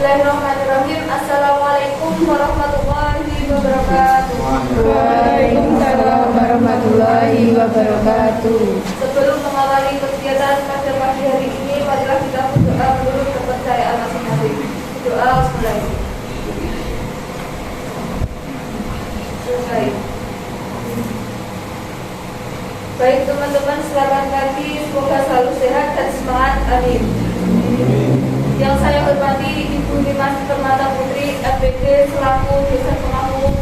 Bismillahirrahmanirrahim. Assalamualaikum warahmatullahi wabarakatuh. Waalaikumsalam warahmatullahi wabarakatuh. Sebelum mengawali kegiatan pada pagi hari ini, marilah kita berdoa menurut kepercayaan masing-masing. Doa mulai. Selesai. Baik teman-teman, selamat pagi. Semoga selalu sehat dan semangat. Amin. Yang saya hormati Ibu Dimas Permata Putri, FPG selaku dosen pengampu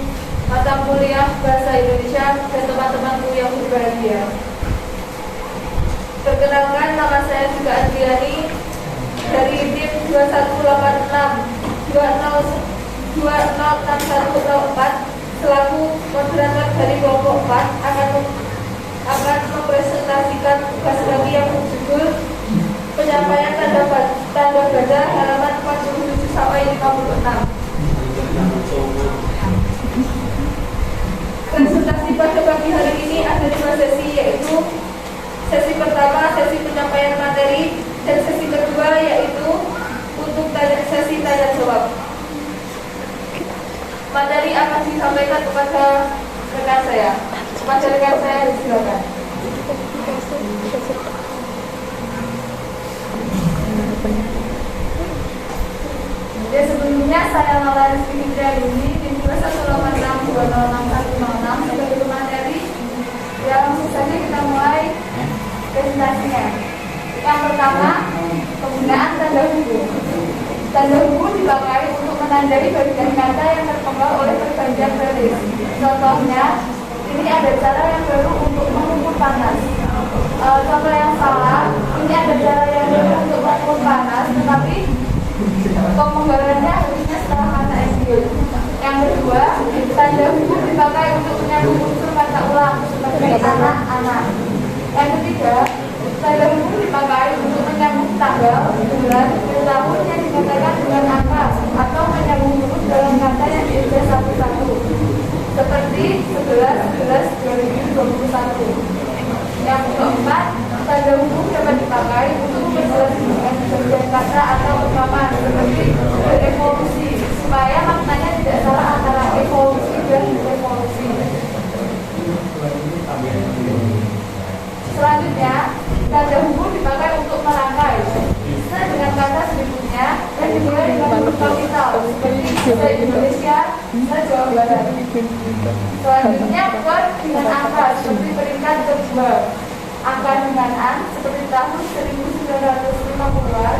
mata kuliah Bahasa Indonesia, dan teman-temanku yang berbahagia. Perkenalkan, nama saya juga Adriani dari tim 2186 206104 selaku moderator dari kelompok 4 akan mempresentasikan tugas kami yang berjudul penyampaian tanda baca halaman 47 sampai 56. Presentasi pada pagi hari ini ada 2 sesi, yaitu sesi pertama sesi penyampaian materi dan sesi kedua yaitu untuk sesi tanya jawab. Materi akan disampaikan kepada rekan saya. Silakan. Ya, sebelumnya saya Mala Rizky Fitriani, tim 2186206106 sebagai materi. Ya, langsung saja kita mulai presentasinya. Yang pertama, penggunaan tanda hubung. Tanda hubung dipakai untuk menandai bagian kata yang terpengal oleh pergantian baris. Contohnya, ini ada cara yang baru untuk mengukur panas. Contoh yang salah, ini ada cara yang baru untuk mengukur panas, tetapi pemenggalannya harusnya setelah kata SQ. Yang kedua, tanda hubung dipakai untuk menyambung unsur kata ulang seperti anak-anak. Yang ketiga, tanda hubung dipakai untuk menyambung tanggal, bulan, dan tahun yang dikatakan dengan angka atau menyambung huruf dalam kata yang diudah satu-satu seperti 11/11/2021. Yang keempat, tanda hubung dapat dipakai untuk memperjelas bagian kata atau ungkapan seperti berevolusi, supaya maknanya tidak salah antara evolusi dan revolusi. Selanjutnya, tanda hubung dipakai untuk merangkai bisa dengan kata berikutnya dan dimulai dengan huruf kapital seperti bahasa Indonesia dan Jawa Barat. Selanjutnya, word dengan angka seperti peringkat kedua, angka dengan an seperti tahun 1950-an,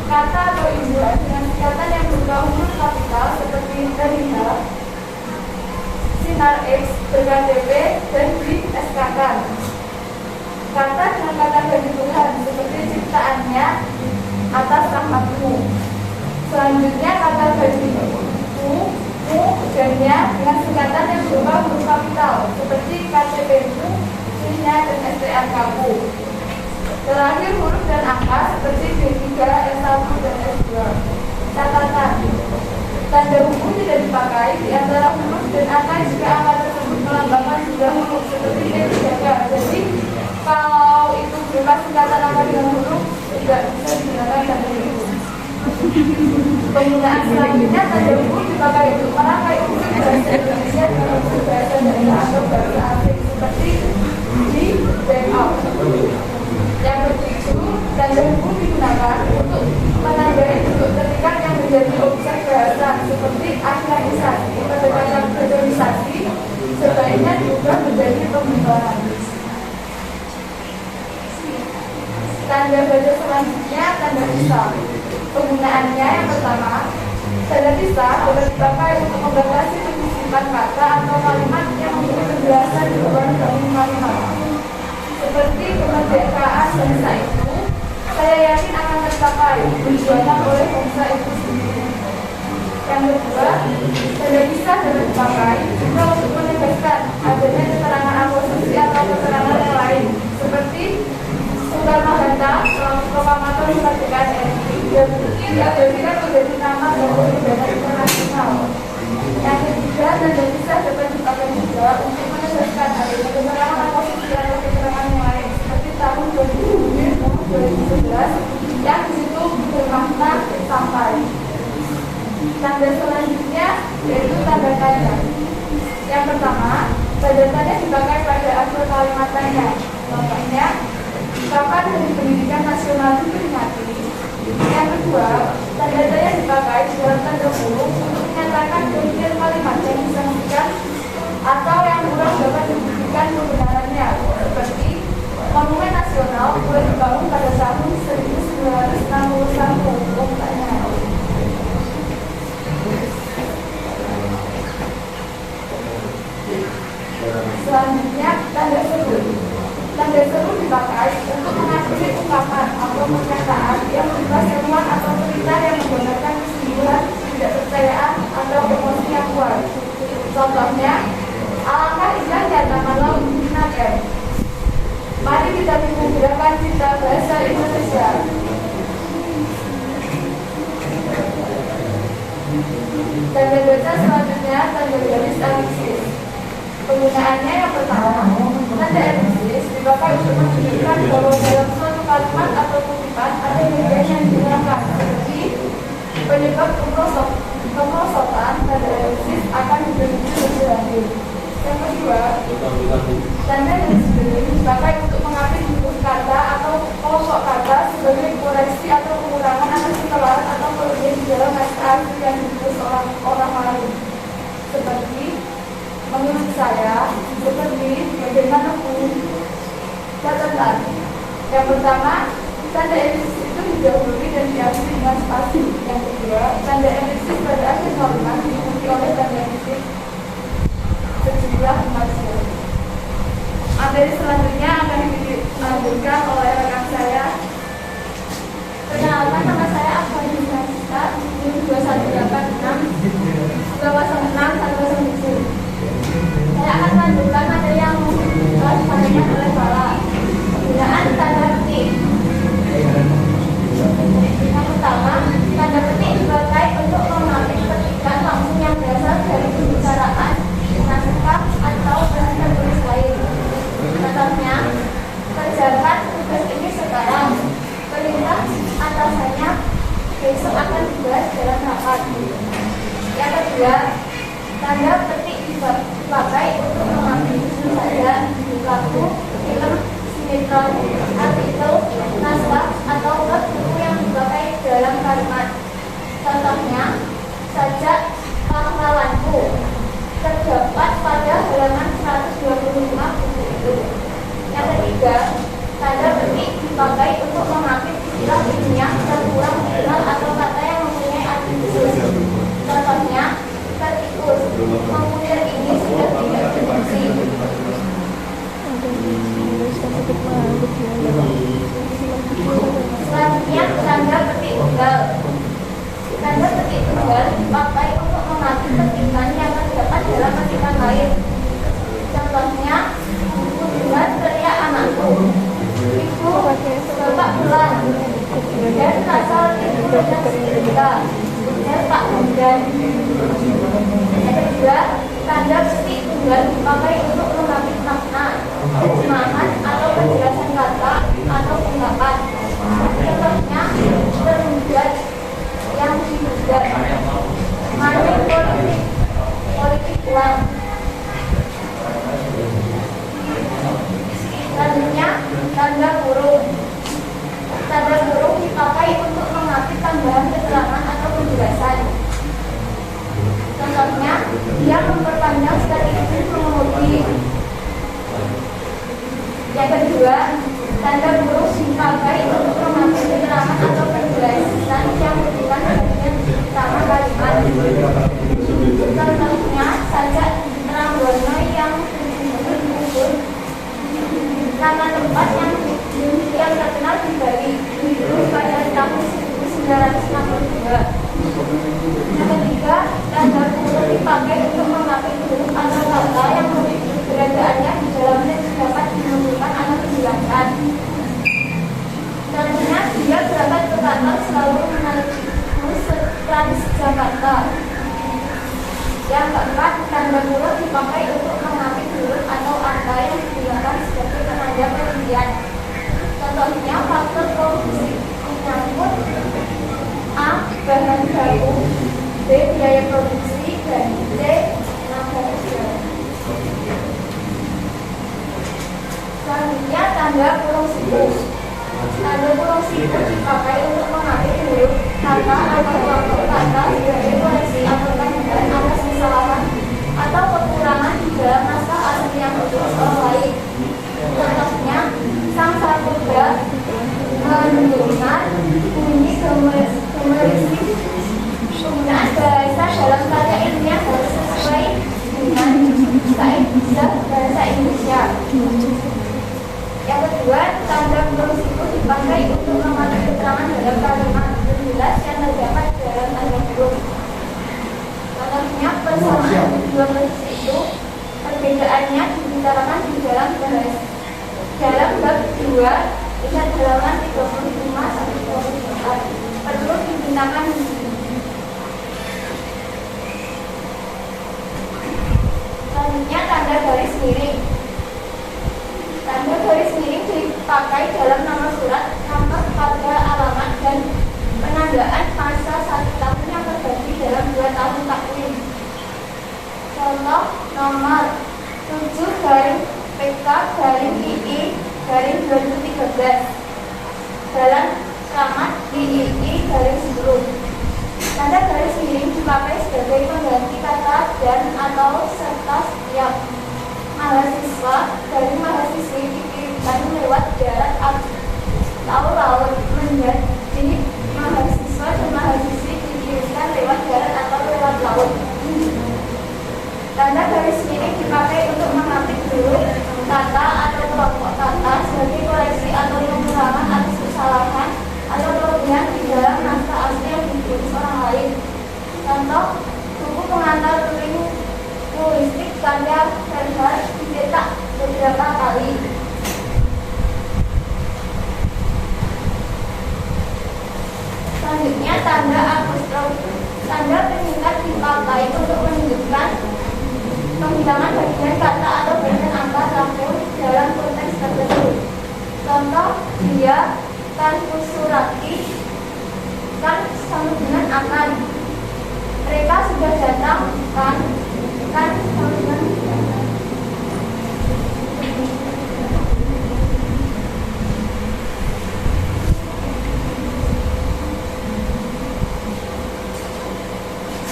kata atau imbuhan dengan singkatan yang berupa huruf kapital seperti terlihat, sinar X, berKTP, dan di-SK-kan. Kata dengan kata bagi Tuhan seperti ciptaannya atas rahmatmu. Selanjutnya kata bagi mu, dan-nya dengan singkatan yang berupa huruf kapital seperti KTP-mu, SIM-nya, dan STNK-mu. Terakhir huruf dan angka seperti D3, S1, dan S2. Catatan, tanda hubung tidak dipakai di antara huruf dan angka jika angka tersebut melambangkan sudah huruf seperti D3. Jadi kalau itu berupa singkatan angka dengan huruf tidak bisa digunakan tanda hubung. Penggunaan selanjutnya tanda hubung dipakai untuk merangkai unsur bahasa Indonesia dengan unsur bahasa daerah atau bahasa asing seperti di dan out. Yang ketujuh, tanda hubung digunakan untuk menandai bentuk ketikan yang menjadi objek bahasa seperti aktualisasi, pendekatan organisasi, sebaiknya diubah menjadi pembukaan. Tanda baca selanjutnya tanda pisah. Penggunaannya yang pertama, tanda pisah dapat dipakai untuk membatasi penyisipan kata atau kalimat yang memberi penjelasan di luar dari kalimat. Seperti kemerdekaan bangsa itu, saya yakin akan tercapai perjuangan oleh bangsa itu sendiri. Yang kedua, tanda pisah dapat dipakai juga untuk menegaskan adanya keterangan aposisi atau keterangan yang lain, seperti Soekarno-Hatta selaku proklamator kemerdekaan RI dan diabadikan menjadi nama dan pidana internasional. Yang ketiga, tanda pisah dapat dipakai juga untuk menegaskan adanya keterangan aposisi atau keterangan yang lain, seperti tahun 2011 yang disitu bermakna sampai. Tanda selanjutnya yaitu tanda tanya. Yang pertama, tanda tanya dipakai pada akhir kalimat tanya. Contohnya, kapan Hari Pendidikan Nasional diperingati? Yang kedua, tanda tanya dipakai di dalam tanda kurung untuk menyatakan detail kalimat yang disebutkan atau yang kurang dapat dibuktikan kebenarannya, seperti Monumen Nasional mulai dibangun pada tahun 1961. Tanya. Selanjutnya, tanda seru. Tanda seru dipakai untuk mengakhiri ungkapan atau pernyataan yang berupa seruan atau cerita yang menggunakan kesimpulan, ketidakpercayaan atau emosi yang kuat. Contohnya, alangkah indahnya taman laut Binaken. Mari kita bikin gerakan cinta bahasa Indonesia. Tanda baca selanjutnya, tanda garis elipsis. Penggunaannya yang pertama, tanda elipsis dipakai untuk menunjukkan bahwa dalam suatu kalimat atau kutipan ada bagian yang digunakan, seperti penyebab kemerosotan. Tanda elipsis akan dibentuk lebih lanjut. Yang kedua, tanda garis miring dipakai untuk mengapit huruf kata atau pokok kata sebagai koreksi atau pengurangan atas kesalahan atau kelebihan di dalam naskah yang ditulis orang lain, seperti menurut saya, seperti bagaimana catatan. Yang pertama, tanda elipsis itu didahului dan diakhiri dengan spasi. Yang kedua, tanda elipsis pada akhir kalimat diikuti oleh tanda elipsis sejumlah 4 seri. Materi selanjutnya akan dilanjutkan oleh rekan saya. Perkenalkan, nama saya Afwan Yusnasita, 2186 106 Saya akan melanjutkan materi yang disampaikan oleh Bala. Penggunaan tanda petik. Yang pertama, tanda petik dipakai untuk mengambil petikan langsung yang berasal dari pembicaraan, naskah atau bahasa tulis lain. Contohnya, kerjakan tugas ini sekarang. Perintah atasannya besok akan dibahas dalam rapat. Yang kedua, tanda petik dipakai untuk mengambil saja lagu, film, sinetron, artikel, naskah atau buku yang dipakai dalam kalimat. Contohnya, sajak pahlawanku terdapat pada halaman 125 buku itu. Yang ketiga, tanda petik dipakai untuk mengambil istilah ilmiah yang kurang dikenal atau kata yang mempunyai arti khusus. Contohnya, tertikus. Kemudian ini sudah tidak berfungsi. Selanjutnya, tanda petik tunggal. Tanda petik tunggal dipakai untuk mengambil petikan yang terdapat dalam petikan lain. Contohnya, kunjungan teriak anakku. Ibu, bapak pulang. Dan asal ibu dan setrika. Dan Pak Hujan. Yang kedua, tanda petik tunggal dipakai untuk mengambil makna, terjemahan atau penjelasan kata atau ungkapan. Contohnya, terhujat, yang dihujat. Mani politik uang. Selanjutnya, tanda kurung. Tanda kurung dipakai untuk mengambil tambahan keterangan atau penjelasan. Contohnya, dia memperpanjang sekaligus mengemudi. Yang kedua, tanda kurung dipakai untuk mengambil keterangan atau penjelasan yang bukan bagian utama kalimat. Contohnya, sajak Ranggono yang mengukur nama tempat yang terkenal di Bali pada tahun 1962. Yang ketiga, tanda kurung dipakai untuk mengambil huruf atau kata yang keberadaannya di dalamnya dapat menunjukkan atau menjelaskan. Selanjutnya, dia berangkat ke kantor selalu menaiki bus Transjakarta. Yang keempat, tanda kurung dipakai untuk mengambil huruf atau angka yang digunakan sebagai penanda perincian. Contohnya, faktor produksi menyangkut A. bahan baku, B. B. Biaya produksi, dan C. Tenaga kerja. Selanjutnya tanda kurung siku. Tanda kurung siku dipakai untuk mengatur huruf kata atau kelompok kata sebagai koreksi atau tambahan atas kesalahan atau kekurangan di dalam naskah asli yang ditulis orang lain. Contohnya, sang sarjana menunjukkan bunyi gemeristik. Penggunaan bahasa dalam karya ilmiah harus sesuai dengan kaidah bahasa Indonesia. Yang kedua, tanda kurung siku dipakai untuk mengatur keterangan dalam kalimat jelas yang terdapat dalam tanda kurung. Contohnya, persamaan kedua baris itu perbedaannya dibicarakan di dalam bahasa. Dalam bab 2, lihat halaman 35 sampai 34. Perlu digunakan di sini. Selanjutnya tanda garis miring. Tanda garis miring dipakai dalam nama surat, nomor pada alamat, dan penandaan masa 1 tahun yang terbagi dalam 2 tahun takwim. Contoh nomor 7 garing PK garing II garing 2013 dalam selamat III garing 10. Tanda garis miring dipakai sebagai pengganti kata dan atau serta setiap mahasiswa dari mahasiswi dikirimkan lewat darat atau laut menjadi mahasiswa dan mahasiswi dikirimkan lewat darat atau lewat laut. Tanda garis miring dipakai untuk mengatik huruf kata atau kelompok kata sebagai koreksi atau pengulangan atas kesalahan atau kelebihan di dalam naskah asli yang ditulis orang lain. Contoh, buku pengantar linguistik karya Verhaer dicetak beberapa kali. Selanjutnya, tanda apostrof. Tanda penyingkat dipakai untuk menunjukkan penghilangan bagian kata atau bagian angka campur dalam konteks tertentu. Contoh, dia kan kusurati kan sama dengan akan. Mereka sudah datang kan sama dengan datang.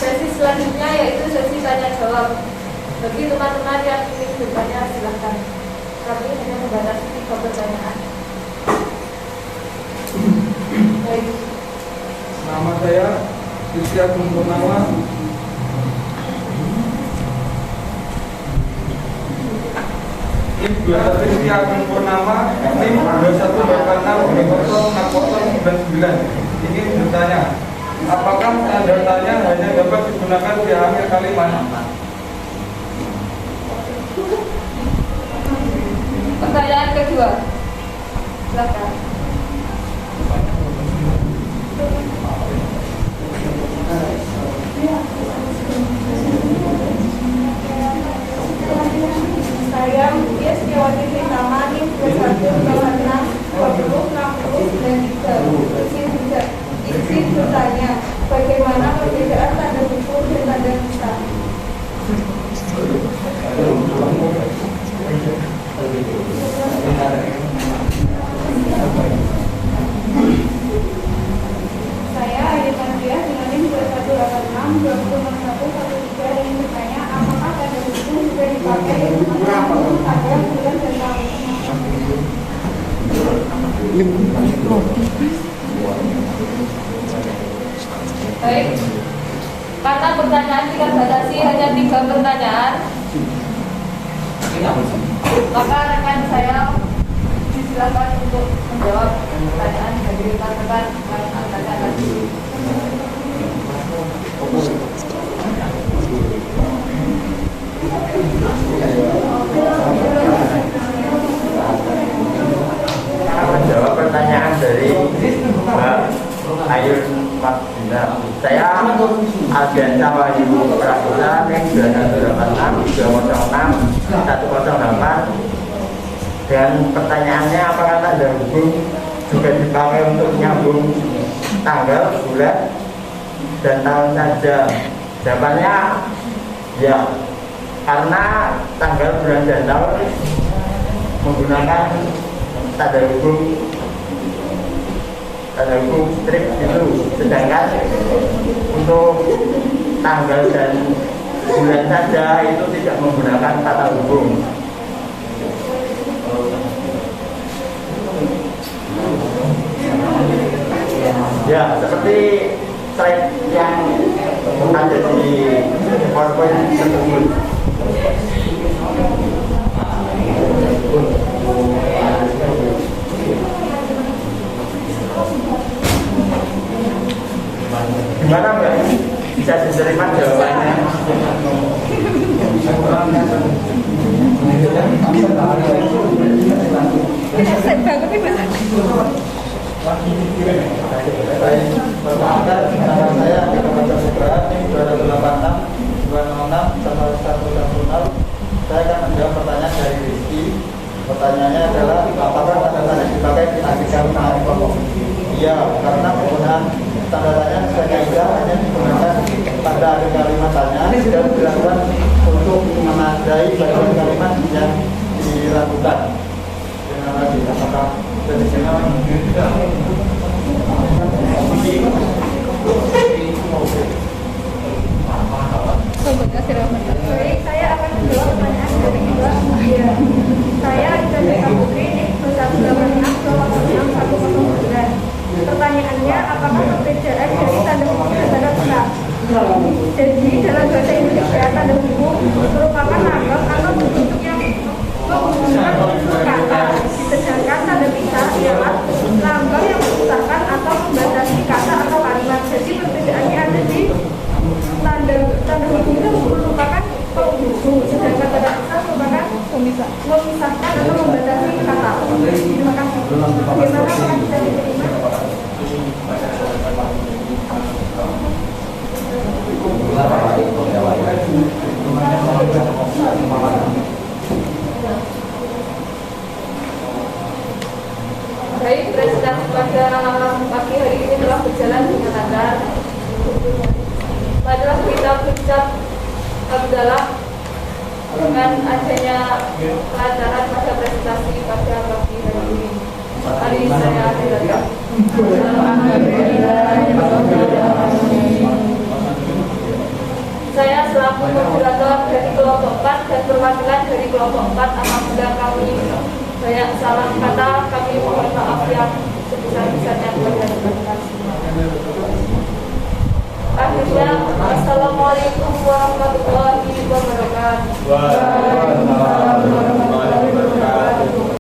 Sesi selanjutnya yaitu sesi tanya jawab. Bagi teman-teman yang ingin bertanya silakan. Kami hanya membatasi 3 pertanyaan. Baik. Nama saya Rizky Agung Purnama. NIM 21 Rizky Agung Purnama, NIM 21866069. Ingin bertanya, apakah tanda tanya hanya dapat digunakan di akhir kalimat? Pertanyaan kedua. Silakan. Saya Mutia Setiawati Pritama, NIM 21866093. Izin bertanya, bagaimana perbedaan tanda buku dan tanda kita? Saya Aida Dia dengan NIM 2186206113 ingin bertanya, apakah tanda buku juga dipakai untuk mengatur tanggal, bulan, dan tahun? Baik, karena pertanyaan kita batasi hanya 3 pertanyaan, maka rekan saya disilakan untuk menjawab pertanyaan dari rekan-rekan yang angkatan tadi. Menjawab pertanyaan dari Mbak Ayun Masdina. Saya Ardiansyah Wahyu Prakosa, NIM 2186206108. Dan pertanyaannya, apakah tanda hubung juga dipakai untuk menyambung tanggal, bulan, dan tahun saja. Jawabannya ya, karena tanggal, bulan, dan tahun menggunakan tanda hukum strip itu, sedangkan untuk tanggal dan bulan saja itu tidak menggunakan kata hukum. Ya, seperti slide yang ada di PowerPoint tersebut. Gimana Mbak? Bisa diterima jawabannya? Perkenalkan, nama saya Muhammad Subra, NIM 286-206-1110. Saya akan menjawab pertanyaan dari Rizky. Pertanyaannya adalah, apakah tanda tanya dipakai di akhir kalimat? Iya, karena penggunaan tanda tanya sebagai hanya digunakan pada akhir kalimat tanya dan dilakukan untuk menandai bagian kalimat yang dilakukan. Terima kasih. Apakah dari sini? Baik, saya akan menjawab pertanyaan dari Mbak. Ya, saya Ida Putri, NIM 186-206-109. Pertanyaannya, apakah perbedaan dari tanda hukum dan tanda kata? Jadi dalam bahasa Indonesia, tanda hukum merupakan lambang atau bentuk yang menghubungkan unsur kata, sedangkan tanda pisah ialah lambang yang memisahkan atau membatasi kata atau kalimat. Jadi perbedaannya ada di tanda hukum itu merupakan penghubung, sedangkan tanda pisah merupakan memisahkan atau membatasi kata. Terima kasih. Bagaimana apakah bisa diterima? Baik, presentasi pada pagi hari ini telah berjalan dengan lancar. Marilah kita berucap alhamdulillah dengan adanya kelancaran pada presentasi pada pagi hari ini. Mari saya silakan. Saya selaku moderator dari kelompok 4 dan perwakilan dari kelompok 4, apabila kami banyak salah kata, kami mohon maaf yang sebesar-besarnya kepada teman-teman semua. Akhirnya, Assalamualaikum warahmatullahi wabarakatuh.